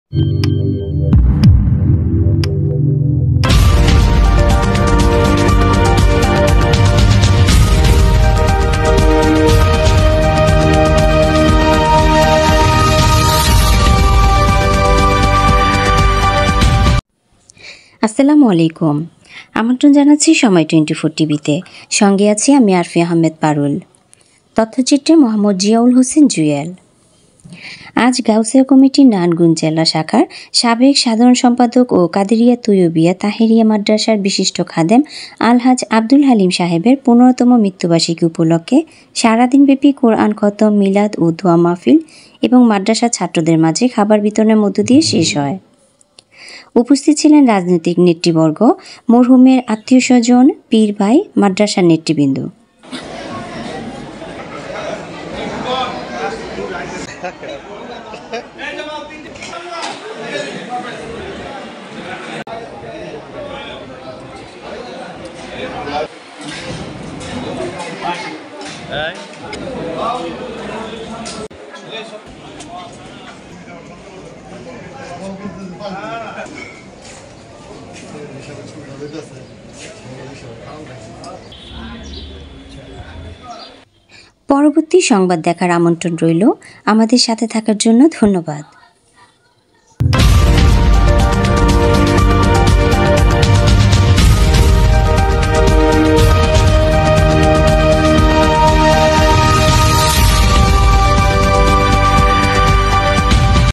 আসসালামু আলাইকুম। আমন্ত্রণ জানাচ্ছি সময় 24 টিভিতে। সঙ্গে আছি আমি আরফি আহমেদ পারুল। তথ্যচিত্রে মোহাম্মদ জিয়াউল হোসেন জুয়েল। আজ গাউসিয়া কমিটির নারায়ণগঞ্জ জেলা শাখার সাবেক সাধারণ সম্পাদক ও কাদেরিয়া তৈয়বিয়া তাহেরিয়া মাদ্রাসার বিশিষ্ট খাদেম আলহাজ আব্দুল হালিম সাহেবের 15তম মৃত্যুবার্ষিকী উপলক্ষে সারাদিনব্যাপী কোরআন খতম, মিলাদ ও দোয়া মাহফিল এবং মাদ্রাসার ছাত্রদের মাঝে খাবার বিতরণের মধ্য দিয়ে শেষ হয়। উপস্থিত ছিলেন রাজনৈতিক নেতৃবর্গ, মরহুমের আত্মীয়স্বজন, পীর ভাই, মাদ্রাসার নেতৃবৃন্দ। পরবর্তী সংবাদ দেখার আমন্ত্রণ রইল। আমাদের সাথে থাকার জন্য ধন্যবাদ।